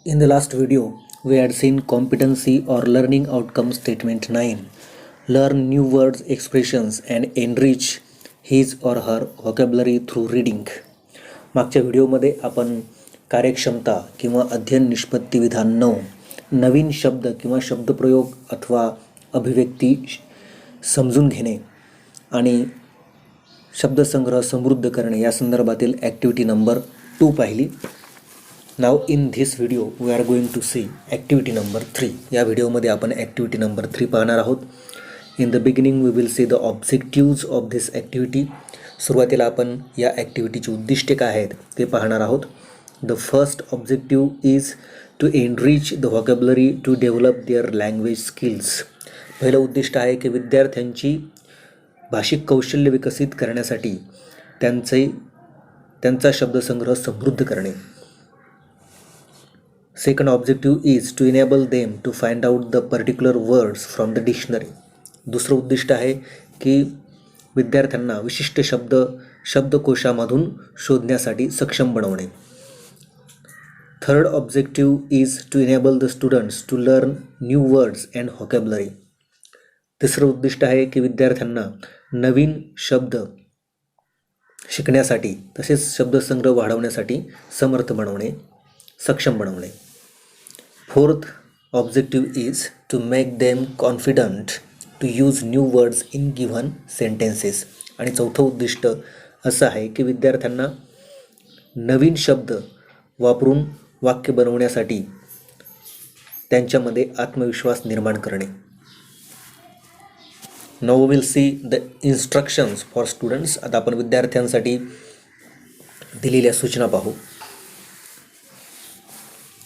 In the last video, we had seen competency or learning outcome statement 9. Learn new words, expressions and enrich his or her vocabulary through reading. मागच्या व्हिडिओमध्ये आपण कार्यक्षमता किंवा अध्ययन निष्पत्ती विधान 9 नवीन शब्द किंवा शब्दप्रयोग अथवा अभिव्यक्ती समजून घेणे आणि शब्दसंग्रह समृद्ध करणे या संदर्भातील ॲक्टिव्हिटी नंबर 2 पाहिली. Now in this video we are going to see activity number 3. या व्हिडिओमध्ये आपण ॲक्टिव्हिटी नंबर 3 पाहणार आहोत. In the beginning we will see the objectives of this activity. सुरुवातीला आपण या ॲक्टिव्हिटीची उद्दिष्टे काय आहेत ते पाहणार आहोत. The first objective is to enrich the vocabulary to develop their language skills. पहिलं उद्दिष्ट आहे की विद्यार्थ्यांची भाषिक कौशल्य विकसित करण्यासाठी त्यांचा शब्दसंग्रह समृद्ध करणे. Second objective is to enable them to find out the particular words from the dictionary. दुसरं उद्दिष्ट आहे की विद्यार्थ्यांना विशिष्ट शब्दकोशामधून शोधण्यासाठी सक्षम बनवणे. Third objective is to enable the students to learn new words and vocabulary. तिसरं उद्दिष्ट आहे की विद्यार्थ्यांना नवीन शब्द शिकण्यासाठी तसेच शब्दसंग्रह वाढवण्यासाठी समर्थ बनवणे, सक्षम बनवणे. Fourth objective is to make them confident to use new words in given sentences. आणि चौथं उद्दिष्ट असं आहे की विद्यार्थ्यांना नवीन शब्द वापरून वाक्य बनवण्यासाठी त्यांच्यामध्ये आत्मविश्वास निर्माण करणे. Now will see the instructions for students. आता आपण विद्यार्थ्यांसाठी दिलेल्या सूचना पाहू.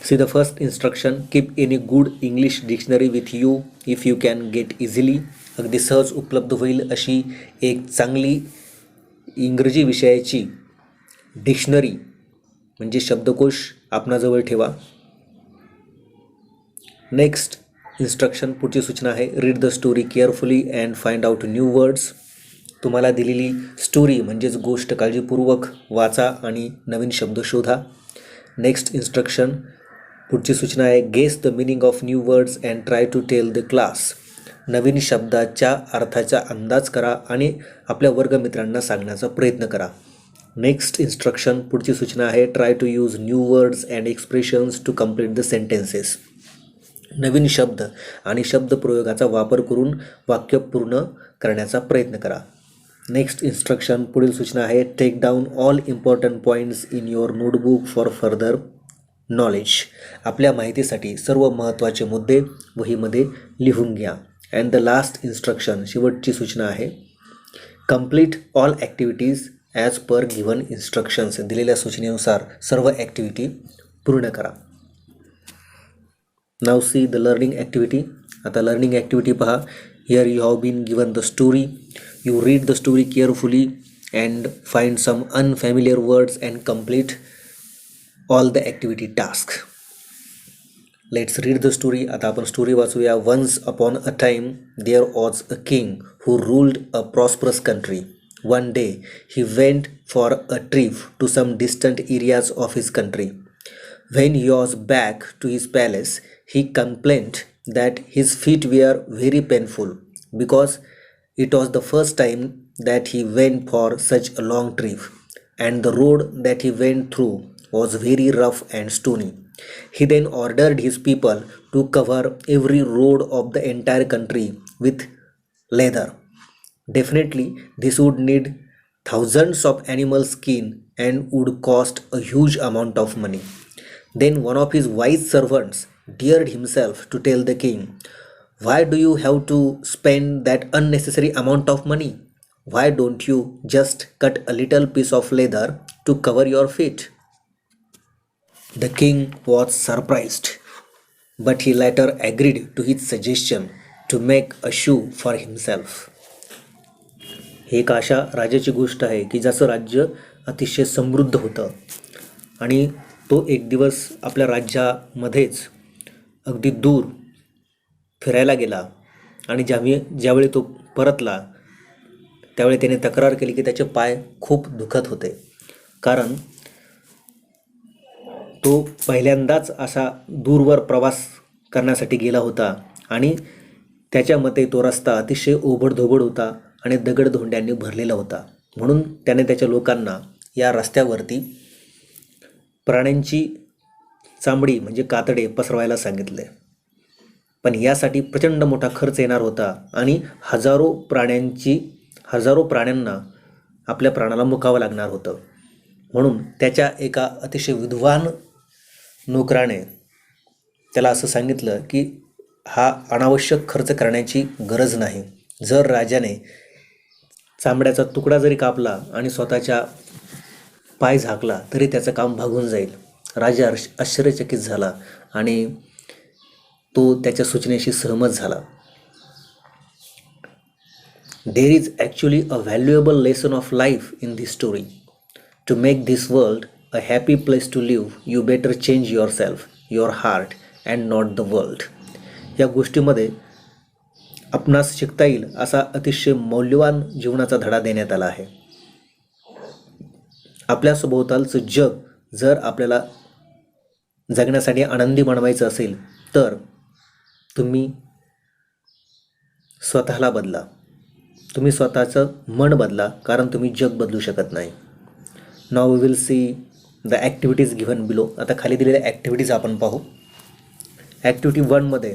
See the first instruction, keep any good English dictionary with you if you can get easily. अगदी सहज उपलब्ध होईल अशी एक चांगली इंग्रजी विषयाची डिक्शनरी म्हणजे शब्दकोश आपणाजवळ ठेवा. नेक्स्ट इन्स्ट्रक्शन, पुढची सूचना आहे, read the story carefully and find out new words. तुम्हाला दिलेली स्टोरी म्हणजेच गोष्ट काळजीपूर्वक वाचा आणि नवीन शब्द शोधा. नेक्स्ट इन्स्ट्रक्शन, पुढची सूचना आहे, guess the meaning of new words and try to tell the class. नवीन शब्दाच्या अर्थाचा अंदाज करा आणि आपल्या वर्गमित्रांना सांगण्याचा प्रयत्न करा. नेक्स्ट इन्स्ट्रक्शन, पुढची सूचना आहे, try to use new words and expressions to complete the sentences. नवीन शब्द आणि शब्दप्रयोगाचा वापर करून वाक्य पूर्ण करण्याचा प्रयत्न करा. नेक्स्ट इन्स्ट्रक्शन, पुढील सूचना आहे, take down all important points in your notebook for further knowledge. आपल्या माहितीसाठी सर्व महत्त्वाचे मुद्दे वहीमध्ये लिहून घ्या. अँड द लास्ट इन्स्ट्रक्शन, शेवटची सूचना आहे, complete all activities as per given instructions. दिलेल्या सूचनेनुसार सर्व ॲक्टिव्हिटी पूर्ण करा. Now see the learning activity. आता लर्निंग ॲक्टिव्हिटी पहा. Here you have been given the story. You read the story carefully and find some unfamiliar words and complete all the activity task. Let's read the story. आता आपण story वाचूया. Once upon a time there was a king who ruled a prosperous country. One day he went for a trip to some distant areas of his country. When he was back to his palace, he complained that his feet were very painful because it was the first time that he went for such a long trip, and the road that he went through was very rough and stony. He then ordered his people to cover every road of the entire country with leather. Definitely, this would need thousands of animal skin and would cost a huge amount of money. Then one of his wise servants dared himself to tell the king, "Why do you have to spend that unnecessary amount of money? Why don't you just cut a little piece of leather to cover your feet?" The king was surprised, but he later agreed to his suggestion to make a shoe for himself. ही एक अशा राजाची गोष्ट आहे की ज्याचं राज्य अतिशय समृद्ध होतं आणि तो एक दिवस आपल्या राज्यामध्येच अगदी दूर फिरायला गेला आणि ज्यावेळी तो परतला त्यावेळी त्याने तक्रार केली की त्याचे पाय खूप दुखत होते, कारण तो पहिल्यांदाच असा दूरवर प्रवास करण्यासाठी गेला होता आणि त्याच्या मते तो रस्ता अतिशय ओबडधोबड होता आणि दगडधोंड्यांनी भरलेला होता. म्हणून त्याने त्याच्या लोकांना या रस्त्यावरती प्राण्यांची चामडी म्हणजे कातडे पसरवायला सांगितले. पण यासाठी प्रचंड मोठा खर्च येणार होता आणि हजारो प्राण्यांना आपल्या प्राणाला मुकावं लागणार होतं. म्हणून त्याच्या एका अतिशय विद्वान नोकराने त्याला असं सांगितलं की हा अनावश्यक खर्च करण्याची गरज नाही. जर राजाने चामड्याचा तुकडा जरी कापला आणि स्वतःच्या पाय झाकला तरी त्याचं काम भागून जाईल. राजा आश्चर्यचकित झाला आणि तो त्याच्या सूचनेशी सहमत झाला. There is actually a valuable lesson of life in this story. To make this world a happy place to live you better change yourself, your heart and not the world. या गोष्टीमध्ये आपणास शिकता येईल असा अतिशय मौल्यवान जीवनाचा धडा देण्यात आला आहे. आपल्या सभोवतालचं जग जर आपल्याला जगण्यासाठी आनंदी बनवायचं असेल तर तुम्ही स्वतःला बदला, तुम्ही स्वतःचं मन बदला, कारण तुम्ही जग बदलू शकत नाही. Now we will see the activities given below. आता खाली दिलेल्या ॲक्टिव्हिटीज आपण पाहू. ॲक्टिव्हिटी 1मध्ये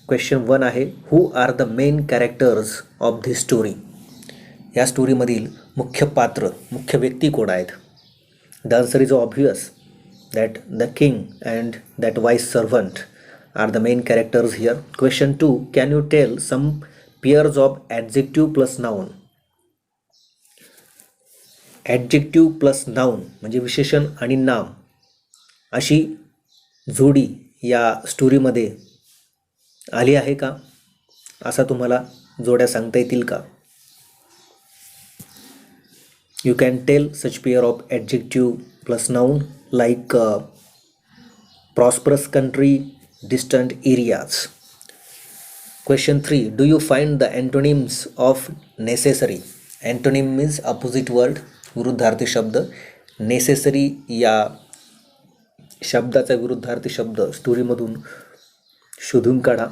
क्वेश्चन 1 आहे, who are the main characters of this story. या स्टोरीमधील मुख्य पात्र, मुख्य व्यक्ती कोण आहेत? The answer is obvious that the king and that wise servant are the main characters here. Question 2, can you tell some pairs of adjective plus noun? Adjective plus noun म्हणजे विशेषण आणि नाम अशी जोडी या स्टोरीमध्ये आली आहे का? असा तुम्हाला जोड्या सांगता येतील का? You can tell such pair of adjective plus noun like prosperous country, distant areas. Question 3, do you find the antonyms of necessary? Antonym means opposite word, विरुद्धार्थी शब्द. necessary या शब्दाचा विरुद्धार्थी शब्द स्टोरीमधून शोधून काढा.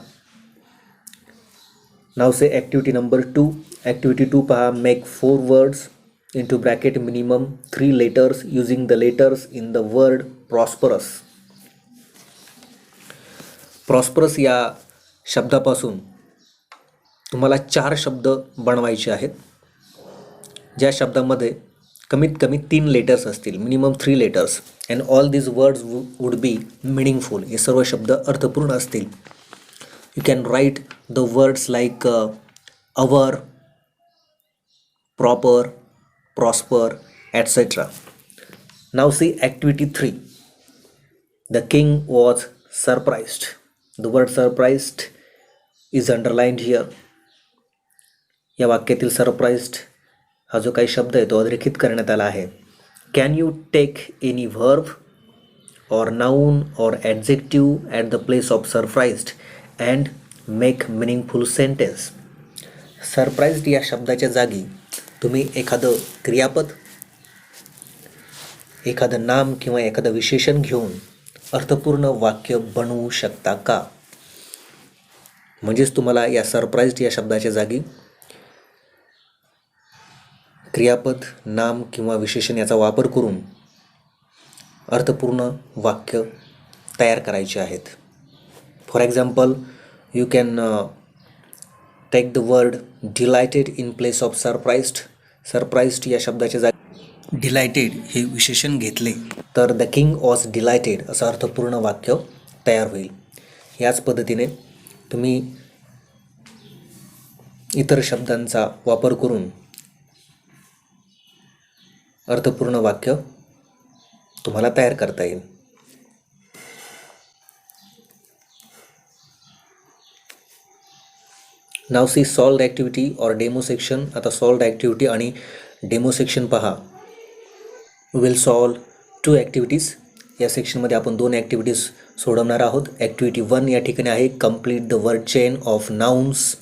Now say activity number 2. Activity 2 पहा, make 4 words into bracket minimum 3 letters using the letters in the word prosperous. Prosperous या शब्दापासून तुम्हाला 4 शब्द बनवायचे आहेत, ज्या शब्दामध्ये कमीत कमी 3 लेटर्स असतील, minimum 3 letters, and all these words would be meaningful. हे सर्व शब्द अर्थपूर्ण असतील. You can write the words like our, proper, prosper, etc. Now see activity 3. The king was surprised. The word surprised is underlined here. या वाक्यातील surprised हा जो काही शब्द आहे तो अधोरेखित करण्यात आला आहे. Can you take any verb or noun or adjective at the place of surprised and make meaningful sentence? Surprised या शब्दाच्या जागी तुम्ही एखादं क्रियापद, एखादं नाम किंवा एखादं विशेषण घेऊन अर्थपूर्ण वाक्य बनवू शकता का? म्हणजेच तुम्हाला या सरप्राईज्ड या शब्दाच्या जागी क्रियापद, नाम किंवा विशेषण याचा वापर करून अर्थपूर्ण वाक्य तयार करायचे आहेत. For example, you can take the word delighted in place of surprised. Surprised या शब्दाच्या जागी डिलायटेड हे विशेषण घेतले तर द किंग वॉज डिलायटेड असं अर्थपूर्ण वाक्य तयार होईल. याच पद्धतीने तुम्ही इतर शब्दांचा वापर करून अर्थपूर्ण वाक्य तुम्हाला तयार करता येईल. नाव सी सॉल्व्ड ॲक्टिव्हिटी और डेमो सेक्शन. आता सॉल्व्ड ॲक्टिव्हिटी आणि डेमो सेक्शन पहा. Will solve 2 activities. या सेक्शनमध्ये आपण 2 ॲक्टिव्हिटीज सोडवणार आहोत. ॲक्टिव्हिटी 1 या ठिकाणी आहे complete the word chain of nouns,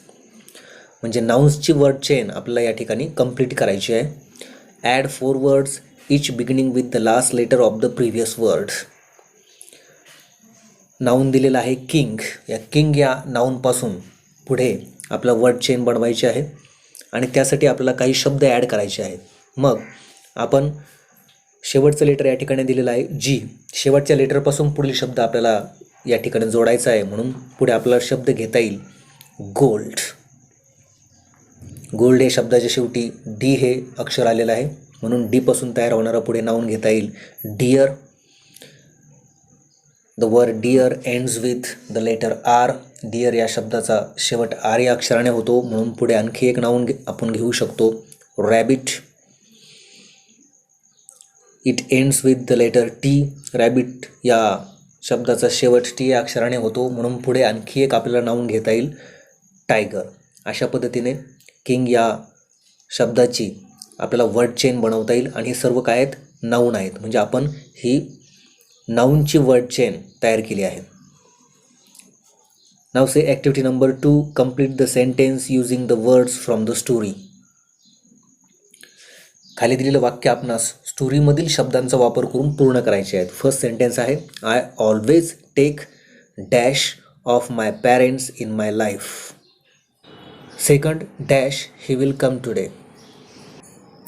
म्हणजे नाउन्सची वर्ड चेन आपल्याला या ठिकाणी कंप्लीट करायची आहे. Add 4 words each beginning with the last letter of the previous words. Noun दिलेला आहे किंग. या किंग या नाऊनपासून पुढे आपला वर्ड चेन बनवायची आहे आणि त्यासाठी आपल्याला काही शब्द ॲड करायचे आहेत. मग आपण शेवटचं लेटर या ठिकाणी दिलेलं आहे जी. शेवटच्या लेटरपासून पुढील शब्द आपल्याला या ठिकाणी जोडायचा आहे, म्हणून पुढे आपल्याला शब्द घेता येईल गोल्ड. गोल्ड या शब्दाच्या शेवटी डी हे अक्षर आलेलं आहे, म्हणून डी पासून तयार होणारा पुढे नाऊन घेता येईल dear. The word dear ends with the letter R. Dear या शब्दाचा शेवट आर या अक्षराने होतो, म्हणून पुढे आणखी एक नाऊन आपण घेऊ शकतो rabbit. It ends with the letter T. Rabbit या शब्दाचा शेवट टी या अक्षराने होतो, म्हणून पुढे आणखी एक आपल्याला नाऊन घेता येईल टायगर. अशा पद्धतीने किंग या शब्दाची आपल्याला वर्ड चेन बनवता येईल आणि हे सर्व काय आहेत, नाऊन आहेत. म्हणजे आपण ही नाऊनची वर्ड चेन तयार केली आहे. Now say activity number 2, complete the sentence using the words from the story. खाली दिलेलं वाक्य आपणास स्टोरीमधील शब्दांचा वापर करून पूर्ण करायचे आहेत. फर्स्ट सेंटेन्स आहे I always take dash of my parents in my life. Second dash he will come today.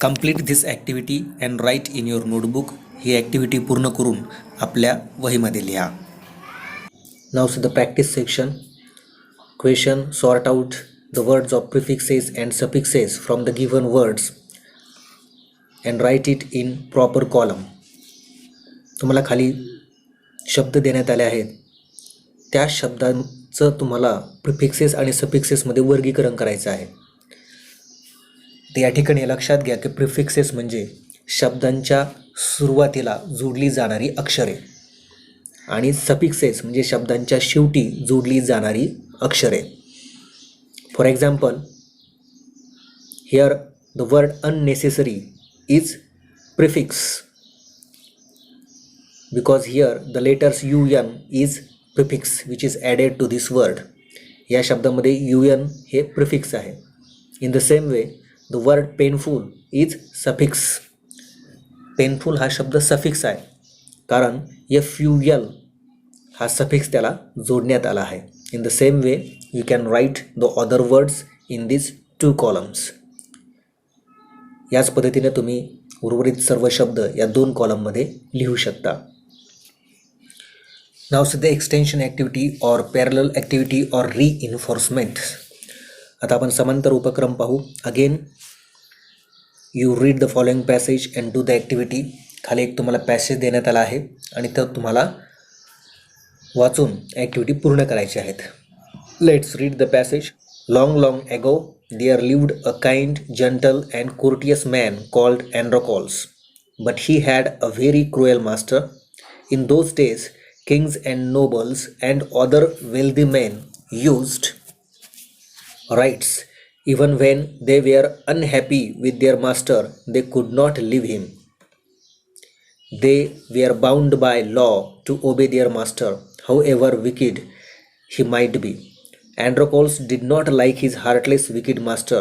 Complete this activity and write in your notebook. ही ॲक्टिव्हिटी पूर्ण करून आपल्या वहीमध्ये लिहा. Now see the practice section. Question, sort out the words of prefixes and suffixes from the given words and write it in proper column. तुम्हाला खाली शब्द देण्यात आले आहेत, त्या शब्दांचं तुम्हाला प्रिफिक्सेस आणि सफिक्सेसमध्ये वर्गीकरण करायचं आहे. तर या ठिकाणी लक्षात घ्या की प्रिफिक्सेस म्हणजे शब्दांच्या सुरुवातीला जोडली जाणारी अक्षरे आणि सफिक्सेस म्हणजे शब्दांच्या शेवटी जोडली जाणारी अक्षरे. For example, here the word unnecessary is prefix because here the letters un is prefix which is added to this word. या शब्दामध्ये un हे prefix आहे. In the same way the word painful is suffix. painful हा शब्द suffix आहे कारण ful हा suffix त्याला जोडण्यात आला आहे. In the same way you can write the other words in these two columns. याच पद्धतीने तुम्ही उर्वरित सर्व शब्द या 2 कॉलममध्ये लिहू शकता. Now see the extension activity or parallel activity or reinforcement. आता आपण समांतर उपक्रम पाहू. Again you read the following passage and do the activity. खाली एक तुम्हाला पॅसेज देण्यात आला आहे आणि तर तुम्हाला वाचून ॲक्टिव्हिटी पूर्ण करायची आहेत. Let's read the passage. Long, long ago, there lived a kind, gentle, and courteous man called Andronicus, but he had a very cruel master. In those days, kings and nobles and other wealthy men used rights. Even when they were unhappy with their master, they could not leave him. They were bound by law to obey their master, however wicked he might be. Andronicus did not like his heartless, wicked master.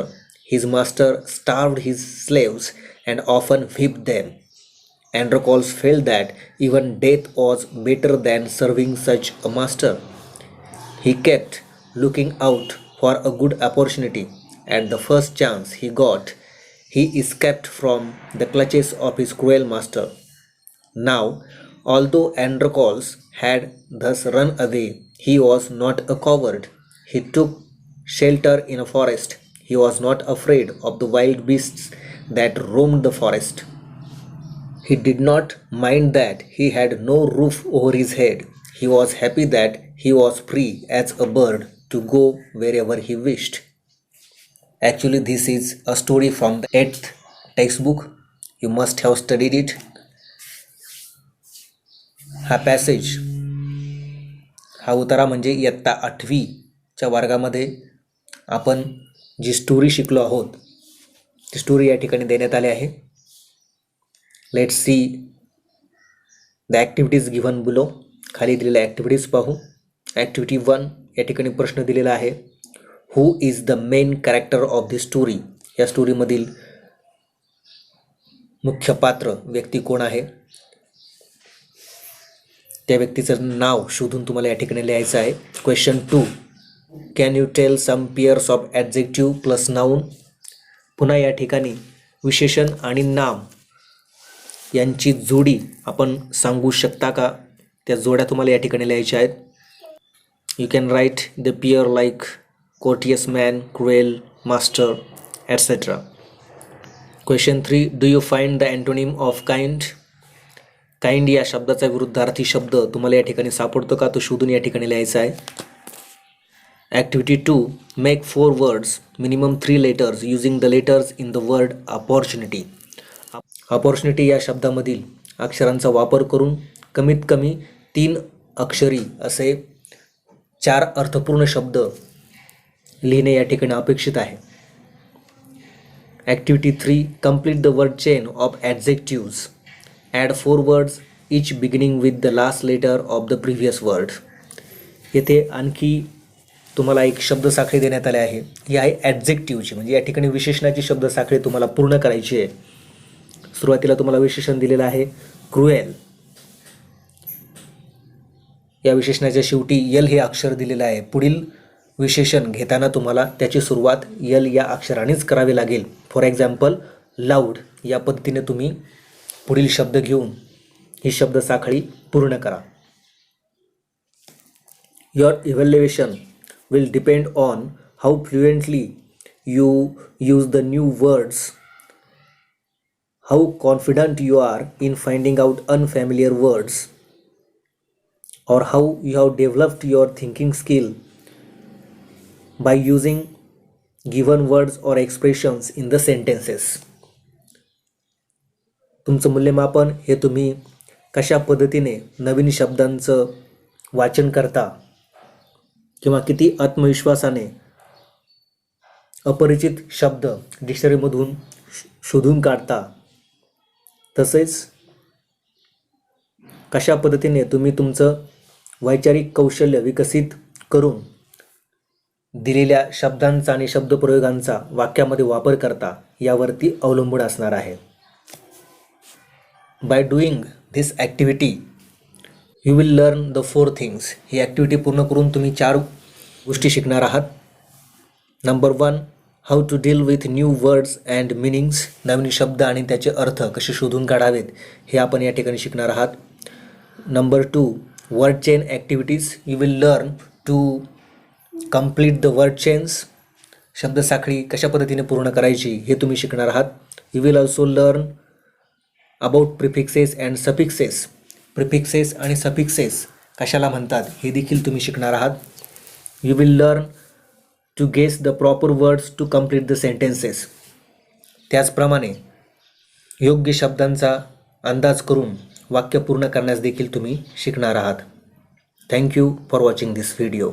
His master starved his slaves and often whipped them. Andronicus felt that even death was better than serving such a master. He kept looking out for a good opportunity. At the first chance he got, he escaped from the clutches of his cruel master. Now, although Andronicus had thus run away, he was not a coward. He took shelter in a forest. He was not afraid of the wild beasts that roamed the forest. He did not mind that he had no roof over his head. He was happy that he was free as a bird to go wherever he wished. Actually, this is a story from the 8th textbook. You must have studied it. हा passage, हा उतारा म्हणजे इयत्ता 8वी च्या वर्गामध्ये आपण जी story शिकलो आहोत ती स्टोरी या ठिकाणी देण्यात आली आहे. Let's see the activities given below. खाली दिलेल्या ॲक्टिव्हिटीज पाहू. ॲक्टिव्हिटी 1 या ठिकाणी प्रश्न दिलेला आहे. Who is the main character of the story. या स्टोरीमधील मुख्य पात्र व्यक्ती कोण आहे. त्या व्यक्तीचं नाव शोधून तुम्हाला या ठिकाणी लिहायचं आहे. Question 2, can you tell some pairs of adjective plus noun. पुन्हा या ठिकाणी विशेषण आणि नाम यांची जोडी आपण सांगू शकता का, त्या जोड्या तुम्हाला या ठिकाणी लिहायच्या आहेत. You can write the pair like courteous man, cruel, master, etcetera. Question 3, do you find the antonym of kind. Kind या शब्दाचा विरुद्धार्थी शब्द तुम्हाला या ठिकाणी सापडतो का, तो शोधून या ठिकाणी लिहायचा आहे. Activity 2, make 4 words minimum 3 letters using the letters in the word opportunity. Opportunity या शब्दामधील अक्षरांचा वापर करून कमीत कमी 3 अक्षरी असे 4 अर्थपूर्ण शब्द लिहिणे या ठिकाणी अपेक्षित आहे. Activity 3, complete the word chain of adjectives. Add 4 words each beginning with the last letter of the previous word. येथे आणखी तुम्हाला एक शब्दसाखळी देण्यात आली आहे. ही आहे ॲडजेक्टिव्हची, म्हणजे या ठिकाणी विशेषणाची शब्दसाखळी तुम्हाला पूर्ण करायची आहे. सुरुवातीला तुम्हाला विशेषण दिलेलं आहे क्रुएल. या विशेषणाच्या शेवटी यल हे अक्षर दिलेलं आहे. पुढील विशेषण घेताना तुम्हाला त्याची सुरुवात यल या अक्षरानेच करावी लागेल. फॉर एक्झाम्पल लाऊड या पद्धतीने तुम्ही पुढील शब्द घेऊन ही शब्दसाखळी पूर्ण करा. Your evaluation will depend on how fluently you use the new words, how confident you are in finding out unfamiliar words, or how you have developed your thinking skill by using given words or expressions in the sentences. तुमचं मूल्यमापन हे तुम्ही कशा पद्धतीने नवीन शब्दांचं वाचन करता किंवा किती आत्मविश्वासाने अपरिचित शब्द डिक्शनरीमधून शोधून काढता, तसेच कशा पद्धतीने तुम्ही तुमचं वैचारिक कौशल्य विकसित करून दिलेल्या शब्दांचा आणि शब्दप्रयोगांचा वाक्यामध्ये वापर करता, यावरती अवलंबून असणार आहे. By doing this activity you will learn the 4 things. ही ॲक्टिव्हिटी पूर्ण करून तुम्ही 4 गोष्टी शिकणार आहात. Number 1, how to deal with new words and meanings. नवीन शब्द आणि त्याचे अर्थ कसे शोधून काढावेत हे आपण या ठिकाणी शिकणार आहात. Number 2, word chain activities. You will learn to complete the word chains. शब्दसाखळी कशा पद्धतीने पूर्ण करायची हे तुम्ही शिकणार आहात. You will also learn about prefixes and suffixes. Prefixes आणि सफिक्सेस कशाला म्हणतात हे देखील तुम्ही शिकणार आहात. You will learn to guess the proper words to complete the sentences. त्याचप्रमाणे योग्य शब्दांचा अंदाज करून वाक्य पूर्ण करण्यास देखील तुम्ही शिकणार आहात. Thank you for watching this video.